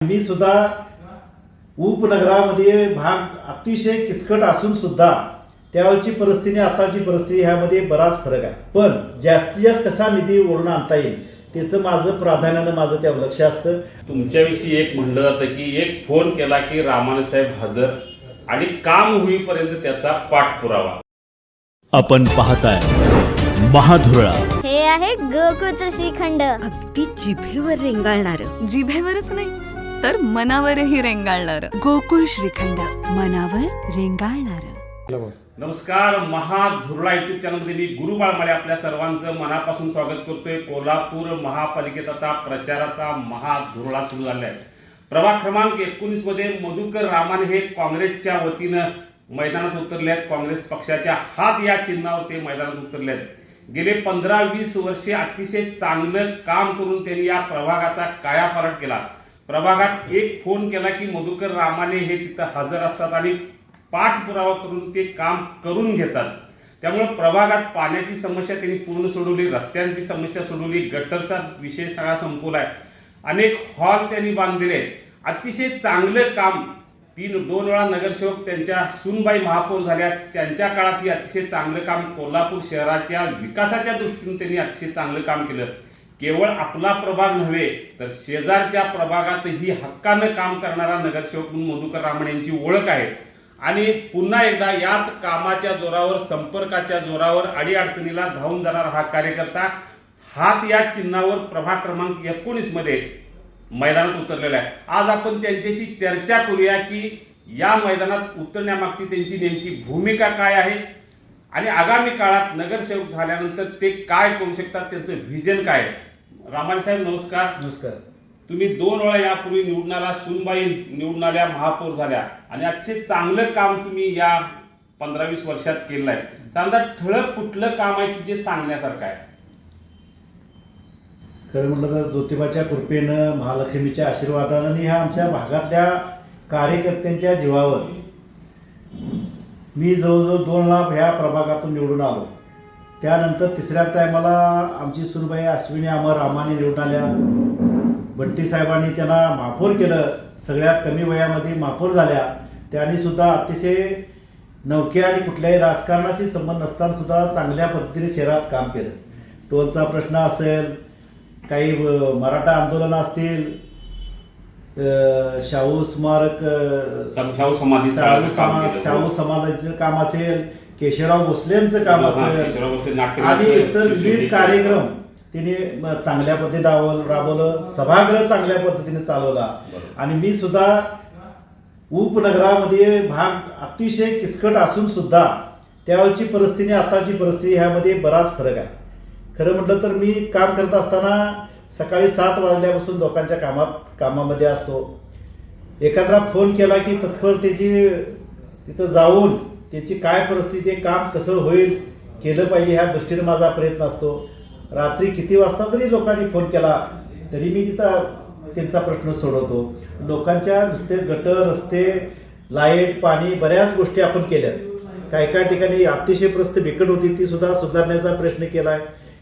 मी सुद्धा उपनगरामध्ये भाग अतिशय किचकट असून सुद्धा त्यावेळची परिस्थिती आताची परिस्थिती ह्यामध्ये बराच फरक आहे. पण जास्तीत जास्त कसा निधी ओढून आणता येईल त्याचं माझं प्राधान्यानं माझं त्यावर लक्ष असतं. तुमच्याविषयी एक म्हणलं जातं की एक फोन केला की रामाने साहेब हजर आणि काम होईपर्यंत त्याचा पाठपुरावा. आपण पाहताय महाधुरळा. हे आहे गोकुळचं श्रीखंड. अगदी जिभेवर रेंगाळणार. जिभेवरच नाही तर मनावरही रेंगाळणार. गोकुळ श्रीखंड, मनावर रेंगाळणार. नमस्कार, महाधुरळा युट्यूब चॅनलमध्ये मी गुरु बाळमाळे आपल्या सर्वांचं मनापासून स्वागत करतोय. कोल्हापूर महापालिकेत आता प्रचाराचा महाधुरळा सुरू झाला आहे. प्रभाग क्रमांक 19 मध्ये मधुकर रामाने हे काँग्रेसच्या वतीनं मैदानात उतरले आहेत. काँग्रेस पक्षाच्या हात या चिन्हावर ते मैदानात उतरले आहेत. गेले 15-20 वर्षे अतिशय चांगलं काम करून त्यांनी या प्रभागाचा कायापालट केला. प्रभागात एक फोन केला की मधुकर रामाने हे तिथं हजर असतात आणि पाठपुरावा करून ते काम करून घेतात. त्यामुळे प्रभागात पाण्याची समस्या त्यांनी पूर्ण सोडवली, रस्त्यांची समस्या सोडवली, गटरचा विषय सगळा संपवलाय, अनेक हॉल त्यांनी बांधलेले. अतिशय चांगलं काम. 2 वेळा नगरसेवक त्यांच्या सुनबाई महापौर झाल्या, त्यांच्या काळातही अतिशय चांगलं काम कोल्हापूर शहराच्या विकासाच्या दृष्टीने त्यांनी अतिशय चांगलं काम केलं. केवळ आपला प्रभाग नव्हे तर शेजारच्या प्रभागातही हक्कानं काम करणारा नगरसेवक म्हणून मधुकर रामाने यांची ओळख आहे. आणि पुन्हा एकदा याच कामाच्या जोरावर, संपर्काच्या जोरावर अडीअडचणीला धावून जाणारा हा कार्यकर्ता हात या चिन्हावर प्रभाग क्रमांक 19 मध्ये मैदानात उतरलेला आहे. आज आपण त्यांच्याशी चर्चा करूया की या मैदानात उतरण्यामागची त्यांची नेमकी भूमिका काय आहे आणि आगामी काळात नगरसेवक झाल्यानंतर ते काय करू शकतात, त्यांचं व्हिजन काय आहे. रामाने साहेब नमस्कार. नमस्कार. तुम्ही 2 वेळा यापूर्वी निवडून आला, सुनबाई निवडून आल्या, महापौर झाल्या आणि अतिशय चांगलं काम तुम्ही या 15-20 वर्षात केलं आहे. साधारण ठळक कुठलं काम आहे की जे सांगण्यासारखं आहे? खरं म्हटलं तर ज्योतिबाच्या कृपेनं, महालक्ष्मीच्या आशीर्वादानं आणि ह्या आमच्या भागातल्या कार्यकर्त्यांच्या जीवावर मी जवळजवळ 2 वेळा ह्या प्रभागातून निवडून आलो. त्यानंतर तिसऱ्या टायमाला आमची सुनबाई अश्विनी अमर रामाने निवडून आल्या. बंटी साहेबांनी त्यांना महापौर केलं. सगळ्यात कमी वयामध्ये महापौर झाल्या. त्यांनी सुद्धा अतिशय नवख्या आणि कुठल्याही राजकारणाशी संबंध नसताना सुद्धा चांगल्या पद्धतीने शहरात काम केलं. टोलचा प्रश्न असेल, काही मराठा आंदोलन असतील, शाहू स्मारक, शाहू समाजाचं काम असेल, केशवराव भोसलेंचं काम असेल आणि इतर विविध कार्यक्रम तिने चांगल्या पद्धतीने राबवलं. सभागृह चांगल्या पद्धतीने चालवला. आणि मी सुद्धा उपनगरामध्ये भाग अतिशय किचकट असून सुद्धा त्यावेळची परिस्थिती आताची परिस्थिती ह्यामध्ये बराच फरक आहे. खरं म्हटलं तर मी काम करत असताना सकाळी 7 वाजल्यापासून लोकांच्या कामामध्ये असतो. एखादा फोन केला की तत्परतेची तिथं जाऊन त्याची काय परिस्थिती, काम कसं होईल, केलं पाहिजे ह्या दृष्टीने माझा प्रयत्न असतो. रात्री किती वाजता जरी लोकांनी फोन केला तरी मी तिथं त्यांचा प्रश्न सोडवतो. लोकांच्या नुसते गटर, रस्ते, लाईट, पाणी बऱ्याच गोष्टी आपण केल्यात. काही ठिकाणी अतिशय परिस्थिती बिकट होती, ती सुद्धा सुधारण्याचा प्रयत्न केला आहे.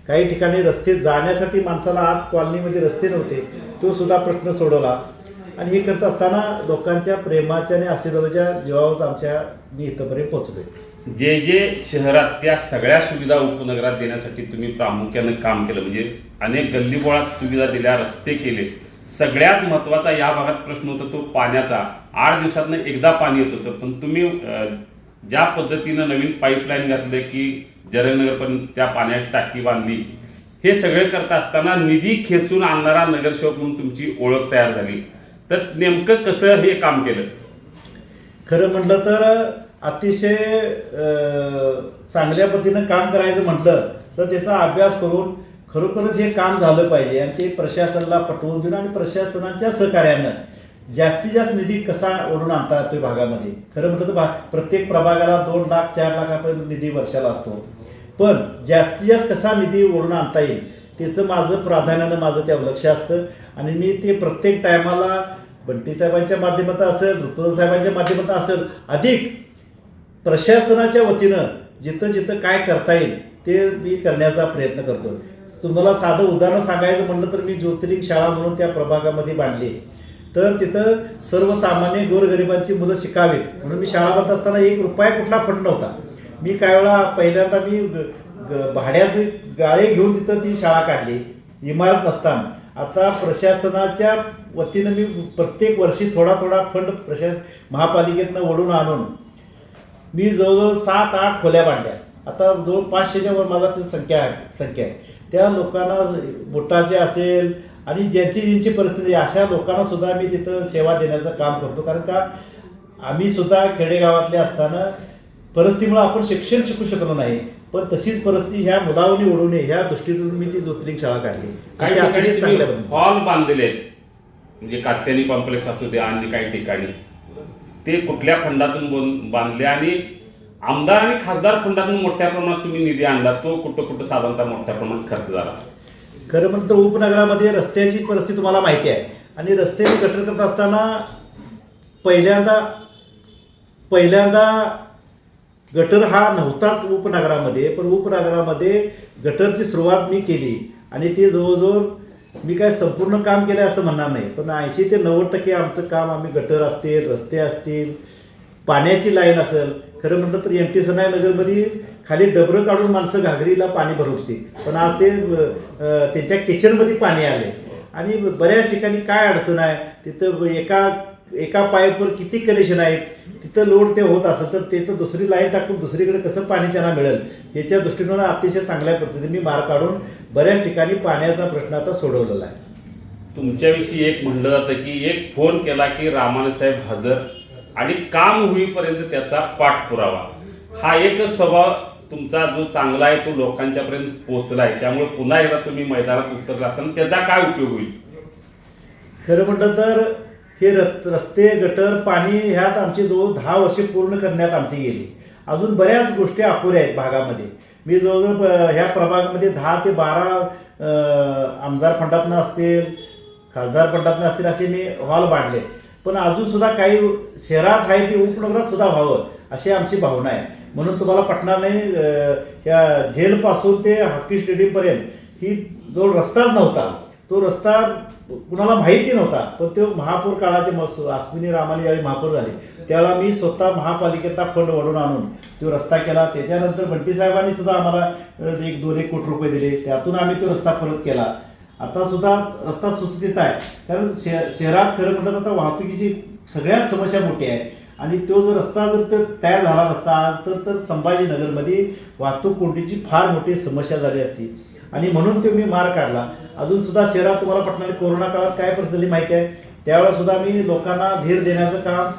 काही ठिकाणी रस्ते जाण्यासाठी माणसाला आत कॉलनीमध्ये रस्ते नव्हते, तो सुद्धा प्रश्न सोडवला. आणि हे करत असताना लोकांच्या प्रेमाच्या आणि आशीर्वादाच्या जीवावर मी इथंपर्यंत पोहोचलोय. जे शहरात त्या सगळ्या सुविधा उपनगरात देण्यासाठी तुम्ही प्रामुख्यानं काम केलं, म्हणजे अनेक गल्लीबोळात सुविधा दिल्या, रस्ते केले. सगळ्यात महत्त्वाचा या भागात प्रश्न होता तो पाण्याचा. 8 दिवसातनं एकदा पाणी येत होतं, पण तुम्ही ज्या पद्धतीनं नवीन पाईपलाईन घातले की जरगनगरपर्यंत त्या पाण्याची टाकी बांधली, हे सगळे करता असताना निधी खेचून आणणारा नगरसेवक म्हणून तुमची ओळख तयार झाली. तर नेमकं कसं हे काम केलं? खरं म्हटलं तर अतिशय चांगल्या पद्धतीनं काम करायचं म्हटलं तर त्याचा अभ्यास करून खरोखरच हे काम झालं पाहिजे आणि ते प्रशासनाला पटवून देऊन आणि प्रशासनाच्या सहकार्यानं जास्तीत जास्त निधी कसा ओढून आणता येतोय भागामध्ये. खरं म्हटलं तर प्रत्येक प्रभागाला 2 लाख 4 लाखापर्यंत निधी वर्षाला असतो. पण जास्तीत जास्त कसा निधी ओढून आणता येईल त्याचं माझं प्राधान्यानं माझं त्यावर लक्ष असतं. आणि मी ते प्रत्येक टायमाला बंटी साहेबांच्या माध्यमातून असेल, ऋतुराज साहेबांच्या माध्यमातून असेल, अधिक प्रशासनाच्या वतीनं जिथं जिथं काय करता येईल ते मी करण्याचा प्रयत्न करतो. तुम्हाला साधं उदाहरण सांगायचं म्हटलं तर मी ज्योतिर्लिंग शाळा म्हणून त्या प्रभागामध्ये बांधली. तर तिथं सर्वसामान्य गोरगरिबांची मुलं शिकावीत म्हणून मी शाळा बांधत असताना 1 रुपया कुठला फंड नव्हता. मी काही वेळा पहिल्यांदा मी भाड्याचे गाळे घेऊन तिथं ती शाळा काढली इमारत नसताना. आता प्रशासनाच्या वतीनं मी प्रत्येक वर्षी थोडा थोडा फंड महापालिकेतनं वळून आणून मी जवळजवळ 7-8 खोल्या बांधल्या. आता जवळ 500च्या वर माझा ती संख्या आहे. त्या लोकांना बोटाचे असेल आणि ज्यांची परिस्थिती अशा लोकांना सुद्धा मी तिथं सेवा देण्याचं काम करतो. कारण का आम्ही सुद्धा खेडेगावातले असताना परिस्थितीमुळे आपण शिक्षण शिकू शकलो नाही, पण तशीच परिस्थिती ह्या मुलावनी ओढू नये ह्या दृष्टीतून मी ती ज्योतिर्लिंग शाळा काढली. काही ते अतिशय ठिकाणी चांगल्या तुम्ही पद्धतीने. हॉल बांधलेले आहेत, म्हणजे कात्यानी कॉम्प्लेक्स असू दे आणि काही ठिकाणी ते कुठल्या फंडातून बांधले आणि आमदार आणि खासदार फंडातून मोठ्या प्रमाणात तुम्ही निधी आणला, तो कुठं साधारणतः मोठ्या प्रमाणात खर्च झाला? खरं म्हणतं तर उपनगरामध्ये रस्त्याची परिस्थिती तुम्हाला माहिती आहे आणि रस्ते गटर करत असताना पहिल्यांदा गटर हा नव्हताच उपनगरामध्ये, पण उपनगरामध्ये गटरची सुरुवात मी केली आणि ते जवळजवळ मी काय संपूर्ण काम केलं असं म्हणणार नाही, पण 80 ते 90% आमचं काम आम्ही गटर असतील, रस्ते असतील, पाण्याची लाईन असेल. खरं म्हटलं तर MT सनाई नगरमध्ये खाली डबरं काढून माणसं घागरीला पाणी भरत होती, पण आज ते त्यांच्या किचनमध्ये पाणी आले आणि बऱ्याच ठिकाणी काय अडचण आहे तिथं एका पाईपवर किती कनेक्शन आहेत, तिथं लोड ते होत असेल तर तिथं दुसरी लाईन टाकून दुसरीकडे कसं पाणी त्यांना मिळेल याच्या दृष्टीनं अतिशय चांगल्या पद्धतीने मी मार्ग काढून बऱ्याच ठिकाणी पाण्याचा प्रश्न आता सोडवलेला आहे. तुमच्याविषयी एक म्हणलं जातं की एक फोन केला की रामाने साहेब हजर आणि काम होईपर्यंत त्याचा पाठपुरावा. हा एक स्वभाव तुमचा जो चांगला आहे तो लोकांच्यापर्यंत पोहोचला आहे, त्यामुळे पुन्हा एकदा तुम्ही मैदानात उतरला असताना त्याचा काय उपयोग होईल? खरं म्हटलं तर हे रस्ते गटर पाणी ह्यात आमची जवळ 10 वर्षे पूर्ण करण्यात आमची गेली. अजून बऱ्याच गोष्टी अपुऱ्या आहेत भागामध्ये. मी जवळजवळ ह्या प्रभागामध्ये 10 ते 12 आमदार फंडातनं असतील, खासदार फंडातनं असतील असे मी हॉल बांधले, पण अजून सुद्धा काही शहरात आहे ते उपनगरात सुद्धा व्हावं अशी आमची भावना आहे. म्हणून तुम्हाला पटणार नाही, ह्या झेलपासून ते हॉकी स्टेडियमपर्यंत ही जो रस्ताच नव्हता, तो रस्ता कुणाला माहिती नव्हता, पण तो महापौर काळाचे अश्विनी रामाने ज्यावेळी महापौर झाले त्यावेळेला मी स्वतः महापालिकेचा फंड वळून आणून तो रस्ता केला. त्याच्यानंतर बंटी साहेबांनी सुद्धा आम्हाला 1-2 कोटी रुपये दिले, त्यातून आम्ही तो रस्ता परत केला. आता सुद्धा रस्ता सुस्थितीत आहे, कारण शहरात खरं म्हटलं तर वाहतुकीची सगळ्यात समस्या मोठी आहे आणि तो जर रस्ता जर तयार झाला नसता आज तर संभाजीनगरमध्ये वाहतूक कोंडीची फार मोठी समस्या झाली असती आणि म्हणून तो मी मार्ग काढला. अजून सुद्धा शहरात तुम्हाला पटणारी कोरोना काळात काय परिस्थिती माहिती आहे, त्यावेळेला सुद्धा मी लोकांना धीर देण्याचं काम,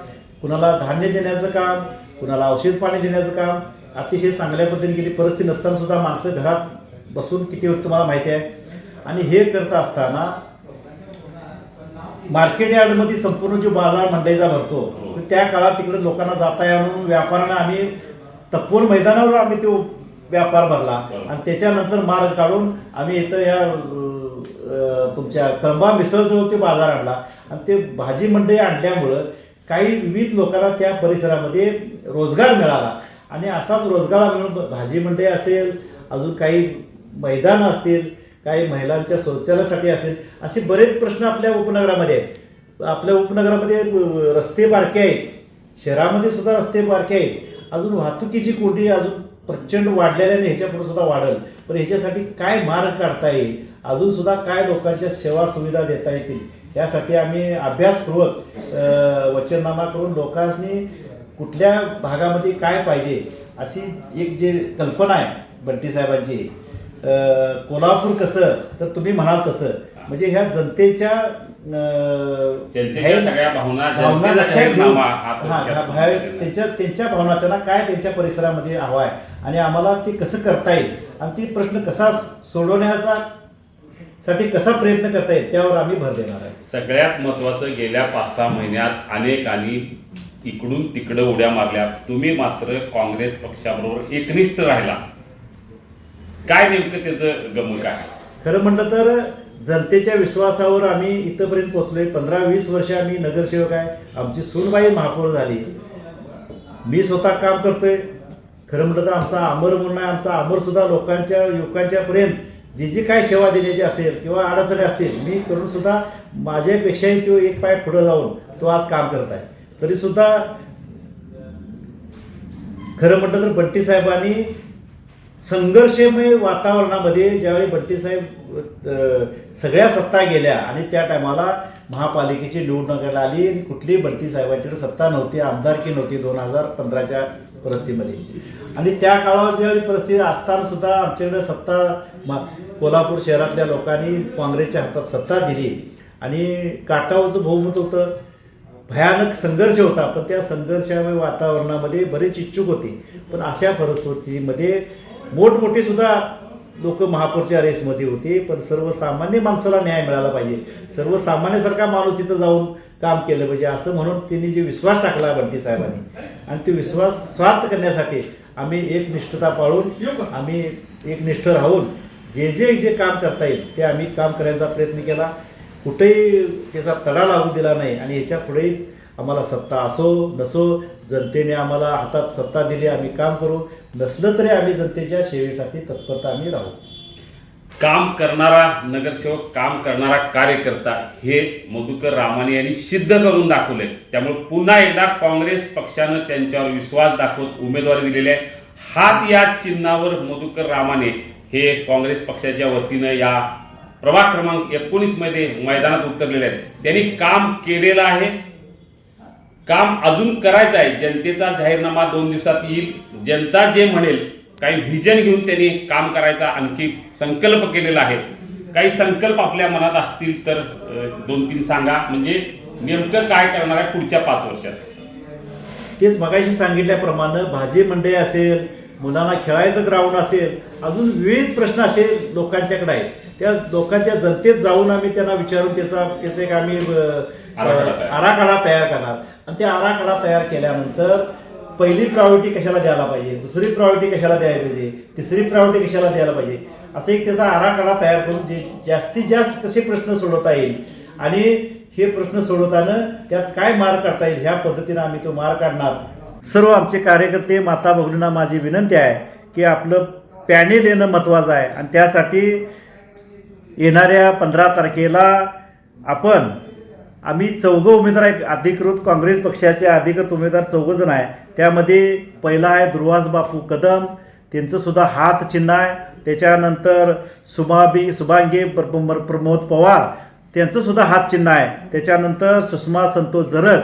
कुणाला धान्य देण्याचं काम, कुणाला औषध पाणी देण्याचं काम अतिशय चांगल्या पद्धतीने केली. परिस्थिती नसताना सुद्धा माणसं घरात बसून किती होत तुम्हाला माहिती आहे. आणि हे करत असताना मार्केट यार्डमध्ये संपूर्ण जो बाजार मंडईचा भरतो त्या काळात तिकडे लोकांना जाता या म्हणून व्यापाऱ्यांना आम्ही तपोन मैदानावर आम्ही तो व्यापार भरला आणि त्याच्यानंतर मार्ग काढून आम्ही इथं या तुमच्या कळंबा मिसळ जो ते बाजार आणला आणि ते भाजी मंडई आणल्यामुळं काही विविध लोकांना त्या परिसरामध्ये रोजगार मिळाला आणि असाच रोजगार मिळून भाजी मंडई असेल, अजून काही मैदानं असतील, काही महिलांच्या शौचालयासाठी असेल, असे बरेच प्रश्न आपल्या उपनगरामध्ये आहेत. आपल्या उपनगरामध्ये रस्ते बारके आहेत, शहरामध्ये सुद्धा रस्ते बारके आहेत. अजून वाहतुकीची कोंडी अजून प्रचंड वाढलेल्याने ह्याच्यापुढे सुद्धा वाढेल, पण ह्याच्यासाठी काय मार्ग काढता येईल, अजून सुद्धा काय लोकांच्या सेवा सुविधा देता येतील यासाठी आम्ही अभ्यासपूर्वक वचननामा करून लोकांनी कुठल्या भागामध्ये काय पाहिजे अशी एक जे कल्पना आहे बंटी साहेबांची, कोल्हापूर कसं तर तुम्ही म्हणाल तसं, म्हणजे ह्या जनतेच्या सगळ्या भावना लक्षात घेऊन त्यांच्या भावना त्यांना काय त्यांच्या परिसरामध्ये हवा आहे आणि आम्हाला ते कसं करता येईल आणि ती प्रश्न कसा सोडवण्याचा साठी कसा प्रयत्न करता येईल त्यावर आम्ही भर देणार आहे. सगळ्यात महत्वाचं, गेल्या 5-6 महिन्यात अनेकांनी इकडून तिकडे उड्या मारल्या, तुम्ही मात्र काँग्रेस पक्षाबरोबर एकनिष्ठ राहिला. काय नेमकं त्याचं गमक आहे? खरं म्हटलं तर जनतेच्या विश्वासावर आम्ही इथंपर्यंत पोहोचलोय. 15-20 वर्ष आम्ही नगरसेवक आहे. आमची सूनबाई महापौर झाली. मी स्वतः काम करतोय. खरं म्हटलं तर आमचा अमर म्हणून आहे, आमचा अमर सुद्धा लोकांच्या युवकांच्या पर्यंत जी जी काय सेवा देण्याची असेल किंवा अडचणी असतील मी करून सुद्धा माझ्यापेक्षाही तो एक पाय पुढे जाऊन तो आज काम करत आहे. तरीसुद्धा खरं म्हटलं तर बंटी साहेबांनी संघर्षमय वातावरणामध्ये ज्यावेळी बंटी साहेब सगळ्या सत्ता गेल्या आणि त्या टायमाला महापालिकेची निवडणूक आली आणि कुठलीही बंटी साहेबांच्याकडे सत्ता नव्हती, आमदारकी नव्हती 2015च्या परिस्थितीमध्ये. आणि त्या काळावर ज्यावेळी परिस्थिती असताना सुद्धा आमच्याकडे सत्ता कोल्हापूर शहरातल्या लोकांनी काँग्रेसच्या हातात सत्ता दिली आणि काटावरचं बहुमत होतं. भयानक संघर्ष होता, पण त्या संघर्षामय वातावरणामध्ये बरेच इच्छुक होते. पण अशा परिस्थितीमध्ये मोठमोठे सुद्धा लोक महापौरच्या रेसमध्ये होते. पण सर्वसामान्य माणसाला न्याय मिळाला पाहिजे, सर्वसामान्यासारखा माणूस तिथं जाऊन काम केलं पाहिजे असं म्हणून त्यांनी जे विश्वास टाकला बंटी साहेबांनी आणि ते विश्वास स्वार्थ करण्यासाठी आम्ही एकनिष्ठता पाळून आम्ही एकनिष्ठ राहून जे काम करता येईल ते आम्ही काम करण्याचा प्रयत्न केला. कुठेही त्याचा तडा लागू दिला नाही आणि याच्या पुढेही आम्हाला सत्ता असो नसो जनतेने आम्हाला हातात सत्ता दिली, आम्ही काम करू. नसलं तरी आम्ही जनतेच्या सेवेसाठी तत्परता आम्ही राहू. काम करणारा नगरसेवक, काम करणारा कार्यकर्ता हे मधुकर रामाने यांनी सिद्ध करून दाखवले. त्यामुळे पुन्हा एकदा काँग्रेस पक्षानं त्यांच्यावर विश्वास दाखवत उमेदवारी दिलेली आहे. हात या चिन्हावर मधुकर रामाने हे काँग्रेस पक्षाच्या वतीनं या प्रभाग क्रमांक 19 मध्ये मैदानात उतरलेले आहेत. त्यांनी काम केलेलं आहे, काम अजून करायचं आहे. जनतेचा जाहीरनामा 2 दिवसात येईल. जनता जे म्हणेल काही व्हिजन घेऊन त्यांनी काम करायचा आणखी संकल्प केलेला आहे. काही संकल्प आपल्या मनात असतील तर 2-3 सांगा, म्हणजे नेमकं काय करणार आहे पुढच्या 5 वर्षात. तेच मगाशी सांगितल्याप्रमाणे भाजी मंडई असेल, मुलांना खेळायचं ग्राउंड असेल, अजून विविध प्रश्न असे लोकांच्याकडे आहेत. त्या लोकांच्या जनतेत जाऊन आम्ही त्यांना विचारून त्याचा एक आम्ही आराखडा तयार करणार आणि ते आराखडा तयार केल्यानंतर पहिली प्रायोरिटी कशाला द्यायला पाहिजे, दुसरी प्रायोरिटी कशाला द्यायला पाहिजे, तिसरी प्रायोरिटी कशाला द्यायला पाहिजे, असं एक त्याचा आराखडा तयार करून जे जास्तीत जास्त कसे प्रश्न सोडवता येईल आणि हे प्रश्न सोडवताना त्यात काय मार्ग काढता येईल ह्या पद्धतीनं आम्ही तो मार्ग काढणार. सर्व आमचे कार्यकर्ते माता भगिनींना माझी विनंती आहे की आपलं पॅनेल येणं महत्त्वाचं आहे आणि त्यासाठी येणाऱ्या 15 तारखेला आम्ही 4 उमेदवार आहे. अधिकृत काँग्रेस पक्षाचे अधिकृत उमेदवार 4 जण आहे. त्यामध्ये पहिला आहे दुर्वास बापू कदम, त्यांचंसुद्धा हात चिन्ह आहे. त्याच्यानंतर शुभांगी प्रमोद पवार, त्यांचंसुद्धा हात चिन्ह आहे. त्याच्यानंतर सुषमा संतोष जरग,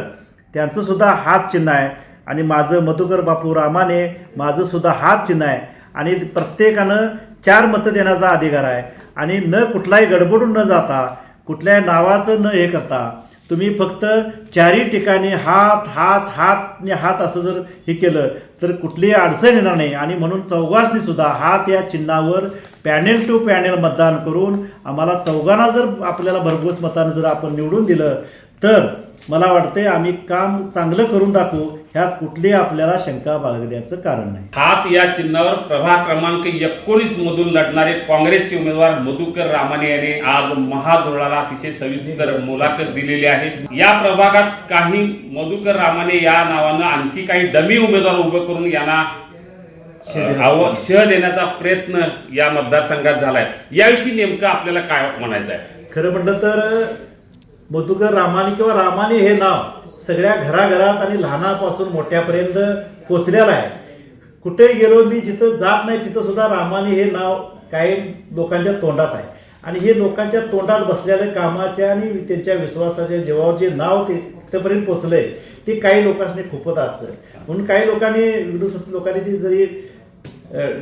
त्यांचंसुद्धा हात चिन्ह आहे. आणि माझं मधुकर बापू रामाने, माझंसुद्धा हात चिन्ह आहे. आणि प्रत्येकानं 4 मतं देण्याचा अधिकार आहे. आणि न कुठलाही गडबडून न जाता, कुठल्याही नावाचं न हे करता तुम्ही फक्त 4ही ठिकाणी हात हात हात आणि हात असं जर हे केलं तर कुठलीही अडचण येणार नाही. आणि म्हणून 4घांनी सुद्धा हात या चिन्हावर पॅनेल टू पॅनेल मतदान करून आम्हाला 4घांना जर आपल्याला भरघोस मतानं जर आपण निवडून दिलं तर मला वाटतंय आम्ही काम चांगलं करून दाखवू, ह्यात कुठली आपल्याला शंका बाळगण्याचं कारण नाही. हात या चिन्हावर प्रभाग क्रमांक 19 मधून लढणारे काँग्रेसचे उमेदवार मधुकर रामाने यांनी आज महाधुरळाला अतिशय सविस्तर मुलाखत दिलेली आहे. या प्रभागात काही मधुकर रामाने या नावानं आणखी काही डमी उमेदवार उभं करून यांना शह देण्याचा प्रयत्न या मतदारसंघात झालाय. याविषयी नेमकं आपल्याला काय म्हणायचं आहे? खरं म्हटलं तर मधुकर रामाने किंवा रामाने हे नाव सगळ्या घराघरात आणि लहानापासून मोठ्यापर्यंत पोचलेलं आहे. कुठे गेलो मी जिथं जात नाही तिथं सुद्धा रामाने हे नाव काही लोकांच्या तोंडात आहे. आणि हे लोकांच्या तोंडात बसलेल्या कामाच्या आणि त्यांच्या विश्वासाच्या जीवावर जे नाव ते तिथपर्यंत पोचलंय ते काही लोकांनी खूपच असतं. म्हणून काही लोकांनी ती जरी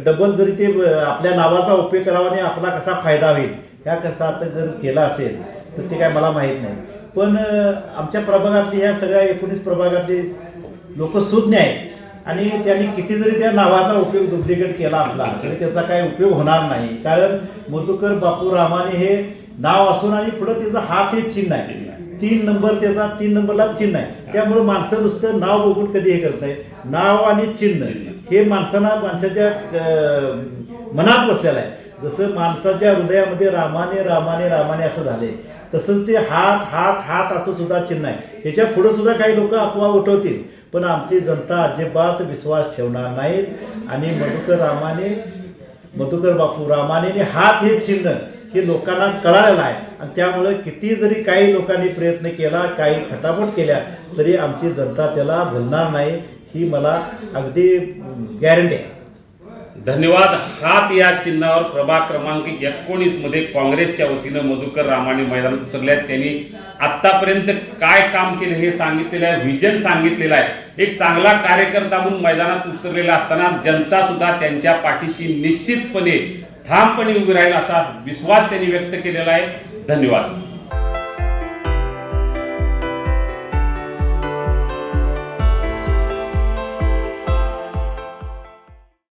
डबल जरी ते आपल्या नावाचा उपयोग करावा आणि आपला कसा फायदा होईल ह्या कसा आता जर केला असेल तर ते काय मला माहीत नाही. पण आमच्या प्रभागातली ह्या सगळ्या 19 प्रभागातले लोक सुज्ञ आहेत आणि त्यांनी किती जरी त्या नावाचा उपयोग दुप्लिकेट केला असला तरी त्याचा काही उपयोग होणार नाही. कारण मधुकर बापू रामाने हे नाव असून आणि पुढं त्याचा हात हे चिन्ह आहे, 3 नंबर त्याचा 3 नंबरला चिन्ह आहे. त्यामुळे माणसं नुसतं नाव बघून कधी हे करत नाही. नाव आणि चिन्ह हे माणसाच्या मनात बसलेलं आहे. जसं माणसाच्या हृदयामध्ये रामाने रामाने रामाने असं झाले तसंच ते हात हात हात असं सुद्धा चिन्ह आहे. ह्याच्या पुढे सुद्धा काही लोक अफवा उठवतील पण आमची जनता अजिबात विश्वास ठेवणार नाहीत. आणि मधुकर रामाने मधुकर बापू रामाने हात हे चिन्ह हे लोकांना कळालेलं आहे आणि त्यामुळे किती जरी काही लोकांनी प्रयत्न केला, काही खटापट केल्या, तरी आमची जनता त्याला भुलणार नाही, ही मला अगदी गॅरंटी आहे. धन्यवाद. हात या चिन्हावर प्रभाग क्रमांक 19 मध्ये काँग्रेसच्या वतीनं मधुकर रामाने मैदानात उतरले आहेत. त्यांनी आतापर्यंत काय काम केलं हे सांगितलेलं आहे, व्हिजन सांगितलेलं आहे. एक चांगला कार्यकर्ता म्हणून मैदानात उतरलेला असताना जनता सुद्धा त्यांच्या पाठीशी निश्चितपणे ठामपणे उभी राहील असा विश्वास त्यांनी व्यक्त केलेला आहे. धन्यवाद.